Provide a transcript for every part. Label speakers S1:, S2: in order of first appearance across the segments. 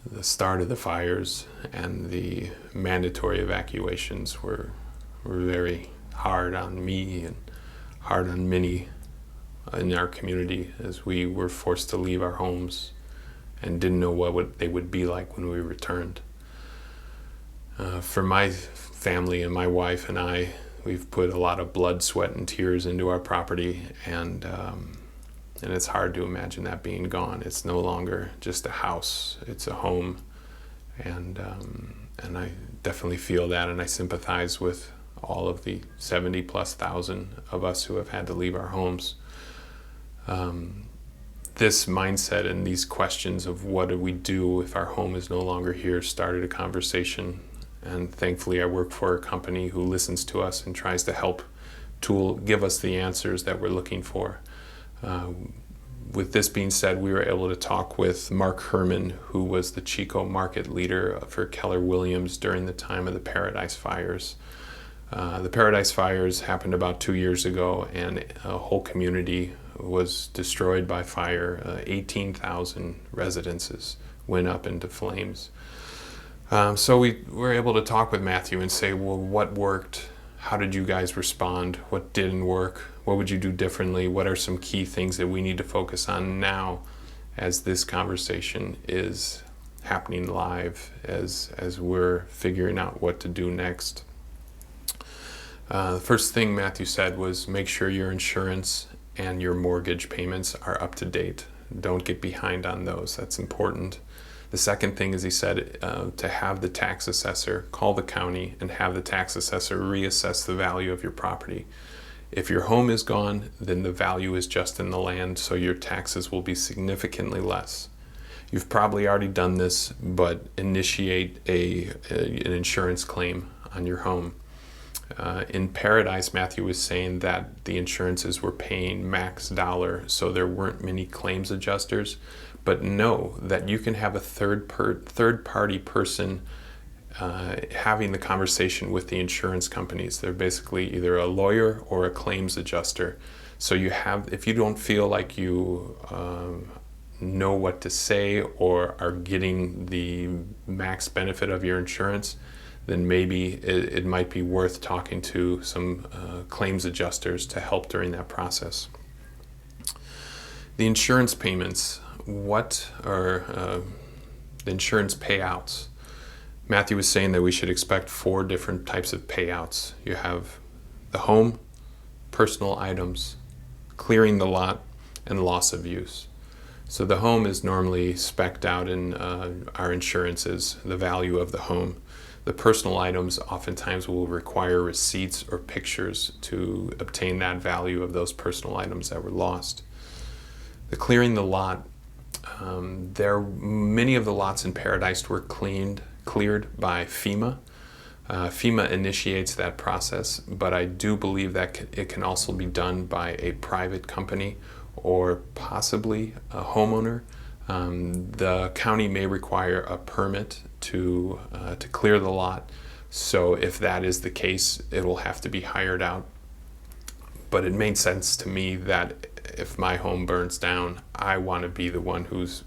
S1: the start of the fires and the mandatory evacuations were very hard on me and hard on many in our community, as we were forced to leave our homes and didn't know what they would be like when we returned. For my family and my wife and I, we've put a lot of blood, sweat, and tears into our property, and it's hard to imagine that being gone. It's no longer just a house; it's a home, and I definitely feel that, and I sympathize with all of the 70,000+ of us who have had to leave our homes. This mindset and these questions of what do we do if our home is no longer here started a conversation. And thankfully I work for a company who listens to us and tries to help give us the answers that we're looking for. With this being said, we were able to talk with Mathew Herman, who was the Chico market leader for Keller Williams during the time of the Paradise Fires. The Paradise Fires happened about 2 years ago, and a whole community was destroyed by fire. 18,000 residences went up into flames. So we were able to talk with Mathew and say, well, what worked? How did you guys respond? What didn't work? What would you do differently? What are some key things that we need to focus on now as this conversation is happening live, as we're figuring out what to do next? The first thing Mathew said was make sure your insurance and your mortgage payments are up to date. Don't get behind on those. That's important. The second thing is, he said, to have the tax assessor call the county and have the tax assessor reassess the value of your property. If your home is gone, then the value is just in the land, so your taxes will be significantly less. You've probably already done this, but initiate an insurance claim on your home. In Paradise, Mathew was saying that the insurances were paying max dollar, so there weren't many claims adjusters. But know that you can have a third-party person having the conversation with the insurance companies. They're basically either a lawyer or a claims adjuster. So if you don't feel like you know what to say or are getting the max benefit of your insurance, then maybe it might be worth talking to some claims adjusters to help during that process. The insurance payments. What are the insurance payouts? Mathew was saying that we should expect 4 different types of payouts. You have the home, personal items, clearing the lot, and loss of use. So the home is normally spec'd out in our insurances, the value of the home. The personal items oftentimes will require receipts or pictures to obtain that value of those personal items that were lost. The clearing the lot, many of the lots in Paradise were cleared by FEMA. FEMA initiates that process, but I do believe that it can also be done by a private company or possibly a homeowner. The county may require a permit to clear the lot, so if that is the case, it will have to be hired out. But it made sense to me that if my home burns down, I want to be the one who's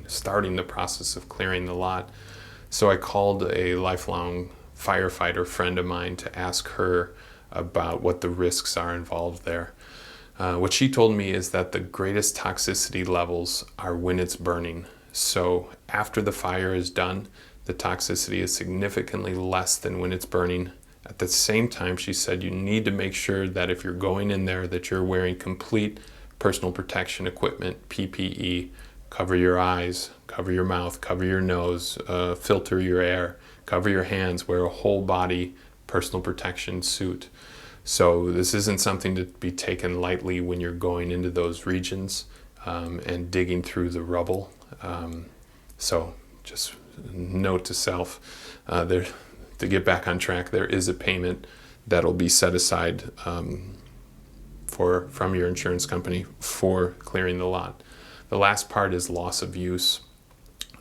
S1: starting the process of clearing the lot. So I called a lifelong firefighter friend of mine to ask her about what the risks are involved there. What she told me is that the greatest toxicity levels are when it's burning. So after the fire is done, the toxicity is significantly less than when it's burning. At the same time, she said you need to make sure that if you're going in there that you're wearing complete personal protection equipment, PPE, cover your eyes, cover your mouth, cover your nose, filter your air, cover your hands, wear a whole body personal protection suit. So this isn't something to be taken lightly when you're going into those regions and digging through the rubble. So just note to self, to get back on track, there is a payment that'll be set aside from your insurance company for clearing the lot. The last part is loss of use.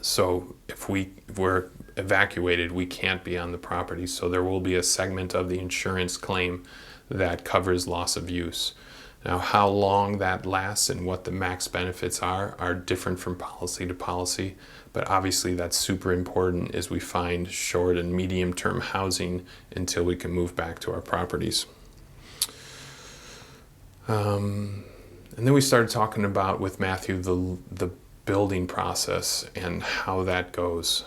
S1: So if we're evacuated, we can't be on the property, so there will be a segment of the insurance claim that covers loss of use. Now, how long that lasts and what the max benefits are different from policy to policy, but obviously that's super important as we find short and medium term housing until we can move back to our properties. And then we started talking about, with Mathew, the building process and how that goes.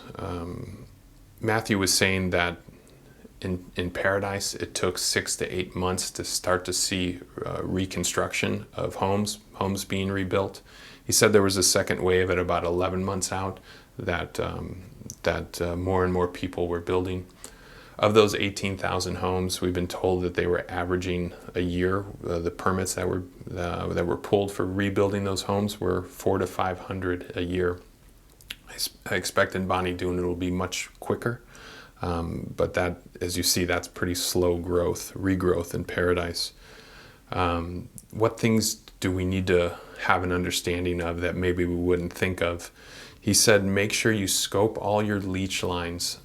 S1: Mathew was saying that in Paradise, it took 6 to 8 months to start to see reconstruction of homes being rebuilt. He said there was a second wave at about 11 months out that more and more people were building. Of those 18,000 homes, we've been told that they were averaging a year. The permits that were pulled for rebuilding those homes were 400 to 500 a year. I expect in Bonnie Doon it will be much quicker, but that, as you see, that's pretty slow growth, regrowth in Paradise. What things do we need to have an understanding of that maybe we wouldn't think of? He said, make sure you scope all your leach lines,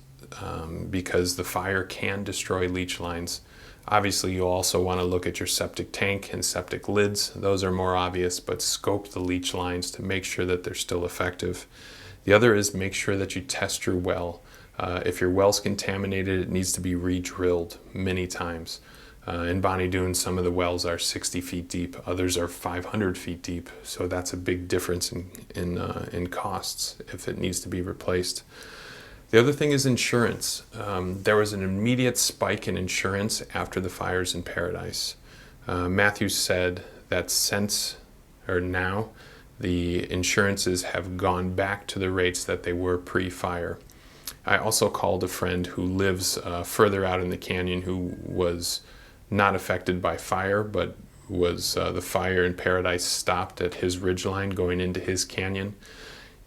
S1: because the fire can destroy leach lines. Obviously, you'll also want to look at your septic tank and septic lids. Those are more obvious, but scope the leach lines to make sure that they're still effective. The other is make sure that you test your well. If your well's contaminated, it needs to be re-drilled many times. In Bonnie Doon, some of the wells are 60 feet deep, others are 500 feet deep, so that's a big difference in costs if it needs to be replaced. The other thing is insurance. There was an immediate spike in insurance after the fires in Paradise. Mathew said that now, the insurances have gone back to the rates that they were pre-fire. I also called a friend who lives further out in the canyon who was not affected by fire, but was the fire in Paradise stopped at his ridgeline going into his canyon.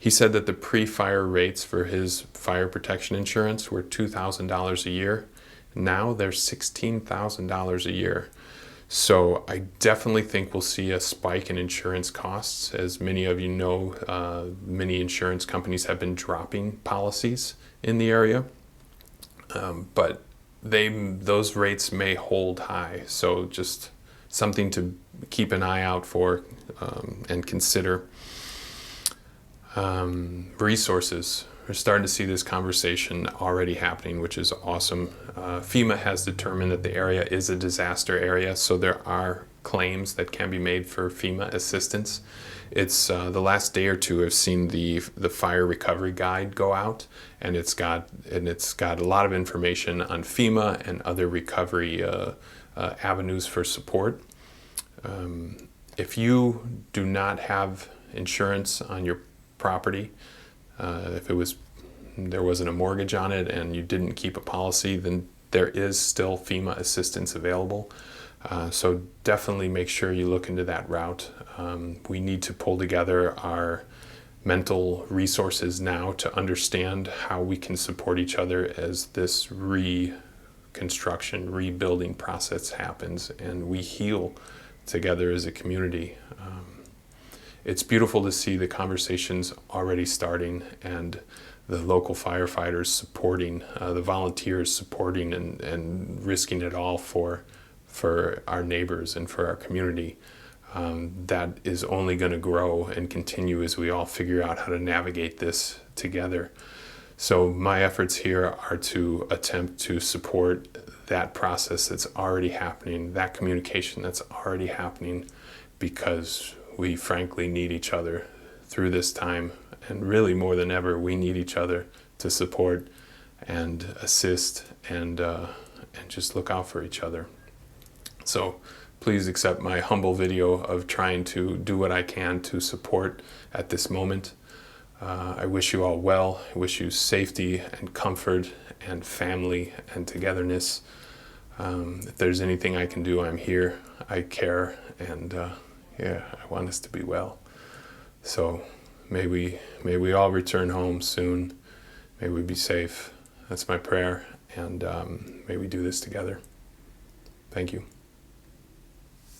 S1: He said that the pre-fire rates for his fire protection insurance were $2,000 a year. Now they're $16,000 a year. So I definitely think we'll see a spike in insurance costs. As many of you know, many insurance companies have been dropping policies in the area, but those rates may hold high. So just something to keep an eye out for and consider. Resources. We're starting to see this conversation already happening, which is awesome. FEMA has determined that the area is a disaster area, so there are claims that can be made for FEMA assistance. It's the last day or two I've seen the fire recovery guide go out, and it's got a lot of information on FEMA and other recovery avenues for support. If you do not have insurance on your property, if there wasn't a mortgage on it and you didn't keep a policy, then there is still FEMA assistance available. So definitely make sure you look into that route. We need to pull together our mental resources now to understand how we can support each other as this reconstruction, rebuilding process happens and we heal together as a community. It's beautiful to see the conversations already starting and the local firefighters supporting, the volunteers supporting and risking it all for our neighbors and for our community. That is only going to grow and continue as we all figure out how to navigate this together. So my efforts here are to attempt to support that process that's already happening, that communication that's already happening, because we frankly need each other through this time, and really more than ever, we need each other to support and assist and just look out for each other. So please accept my humble video of trying to do what I can to support at this moment. I wish you all well. I wish you safety and comfort and family and togetherness. If there's anything I can do, I'm here. I care, and I want us to be well. So may we all return home soon. May we be safe. That's my prayer, and may we do this together. Thank you.